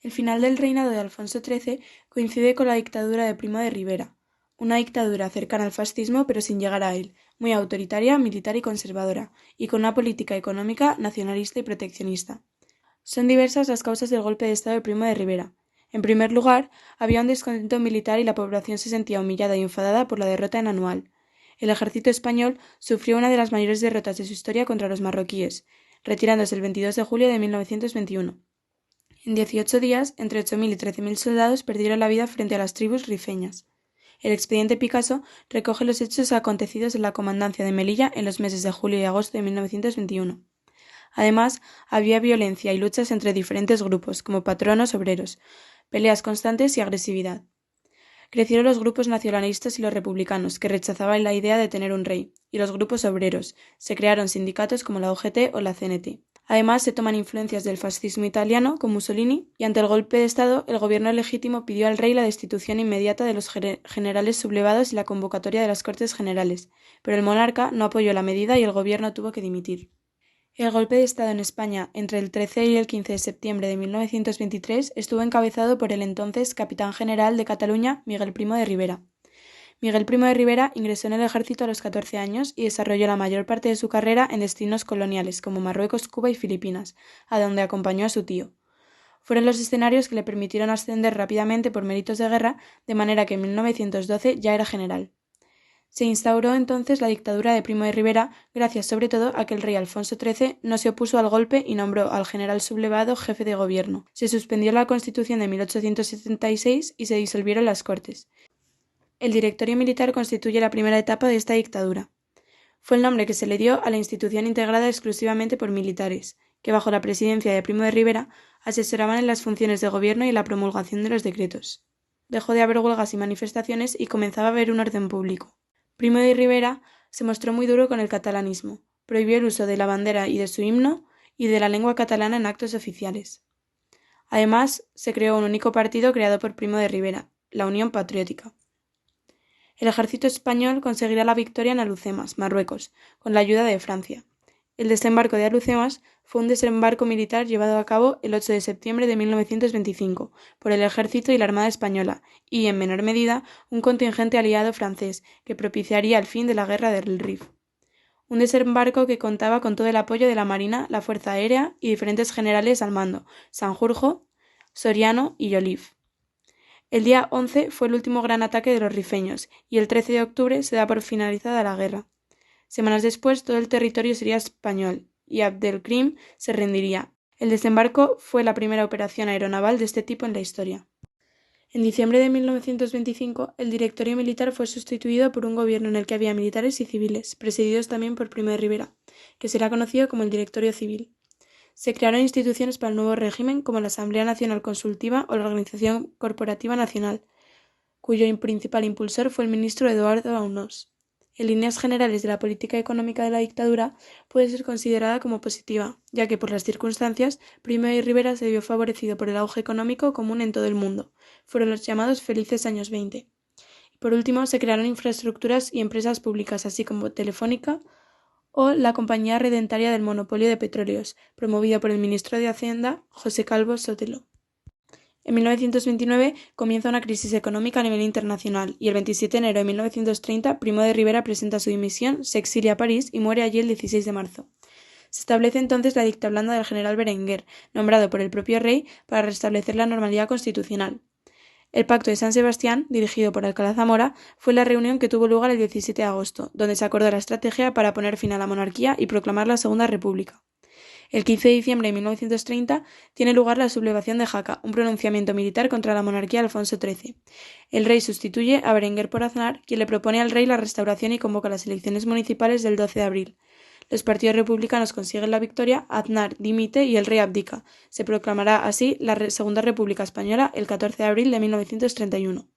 El final del reinado de Alfonso XIII coincide con la dictadura de Primo de Rivera, una dictadura cercana al fascismo pero sin llegar a él, muy autoritaria, militar y conservadora, y con una política económica nacionalista y proteccionista. Son diversas las causas del golpe de Estado de Primo de Rivera. En primer lugar, había un descontento militar y la población se sentía humillada y enfadada por la derrota en Anual. El ejército español sufrió una de las mayores derrotas de su historia contra los marroquíes, retirándose el 22 de julio de 1921. En 18 días, entre 8.000 y 13.000 soldados perdieron la vida frente a las tribus rifeñas. El expediente Picasso recoge los hechos acontecidos en la comandancia de Melilla en los meses de julio y agosto de 1921. Además, había violencia y luchas entre diferentes grupos, como patronos obreros, peleas constantes y agresividad. Crecieron los grupos nacionalistas y los republicanos, que rechazaban la idea de tener un rey, y los grupos obreros. Se crearon sindicatos como la UGT o la CNT. Además, se toman influencias del fascismo italiano, con Mussolini, y ante el golpe de Estado, el gobierno legítimo pidió al rey la destitución inmediata de los generales sublevados y la convocatoria de las Cortes Generales, pero el monarca no apoyó la medida y el gobierno tuvo que dimitir. El golpe de Estado en España entre el 13 y el 15 de septiembre de 1923 estuvo encabezado por el entonces capitán general de Cataluña, Miguel Primo de Rivera. Miguel Primo de Rivera ingresó en el ejército a los 14 años y desarrolló la mayor parte de su carrera en destinos coloniales como Marruecos, Cuba y Filipinas, a donde acompañó a su tío. Fueron los escenarios que le permitieron ascender rápidamente por méritos de guerra, de manera que en 1912 ya era general. Se instauró entonces la dictadura de Primo de Rivera, gracias sobre todo a que el rey Alfonso XIII no se opuso al golpe y nombró al general sublevado jefe de gobierno. Se suspendió la Constitución de 1876 y se disolvieron las Cortes. El Directorio Militar constituye la primera etapa de esta dictadura. Fue el nombre que se le dio a la institución integrada exclusivamente por militares, que bajo la presidencia de Primo de Rivera asesoraban en las funciones de gobierno y en la promulgación de los decretos. Dejó de haber huelgas y manifestaciones y comenzaba a haber un orden público. Primo de Rivera se mostró muy duro con el catalanismo, prohibió el uso de la bandera y de su himno y de la lengua catalana en actos oficiales. Además, se creó un único partido creado por Primo de Rivera, la Unión Patriótica. El ejército español conseguirá la victoria en Alhucemas, Marruecos, con la ayuda de Francia. El desembarco de Alhucemas fue un desembarco militar llevado a cabo el 8 de septiembre de 1925 por el ejército y la Armada española y, en menor medida, un contingente aliado francés que propiciaría el fin de la Guerra del Rif. Un desembarco que contaba con todo el apoyo de la Marina, la Fuerza Aérea y diferentes generales al mando, Sanjurjo, Soriano y Joliffe. El día 11 fue el último gran ataque de los rifeños y el 13 de octubre se da por finalizada la guerra. Semanas después todo el territorio sería español y Abdelkrim se rendiría. El desembarco fue la primera operación aeronaval de este tipo en la historia. En diciembre de 1925 el directorio militar fue sustituido por un gobierno en el que había militares y civiles, presididos también por Primo de Rivera, que será conocido como el Directorio Civil. Se crearon instituciones para el nuevo régimen como la Asamblea Nacional Consultiva o la Organización Corporativa Nacional, cuyo principal impulsor fue el ministro Eduardo Aunós. En líneas generales de la política económica de la dictadura puede ser considerada como positiva, ya que por las circunstancias Primo de Rivera se vio favorecido por el auge económico común en todo el mundo. Fueron los llamados felices años 20. Y por último se crearon infraestructuras y empresas públicas, así como Telefónica o la Compañía Redentaria del Monopolio de Petróleos, promovida por el ministro de Hacienda José Calvo Sotelo. En 1929 comienza una crisis económica a nivel internacional y el 27 de enero de 1930 Primo de Rivera presenta su dimisión, se exilia a París y muere allí el 16 de marzo. Se establece entonces la dicta blanda del general Berenguer, nombrado por el propio rey para restablecer la normalidad constitucional. El Pacto de San Sebastián, dirigido por Alcalá Zamora, fue la reunión que tuvo lugar el 17 de agosto, donde se acordó la estrategia para poner fin a la monarquía y proclamar la Segunda República. El 15 de diciembre de 1930 tiene lugar la sublevación de Jaca, un pronunciamiento militar contra la monarquía de Alfonso XIII. El rey sustituye a Berenguer por Aznar, quien le propone al rey la restauración y convoca las elecciones municipales del 12 de abril. Los partidos republicanos consiguen la victoria, Aznar dimite y el rey abdica. Se proclamará así la Segunda República Española el 14 de abril de 1931.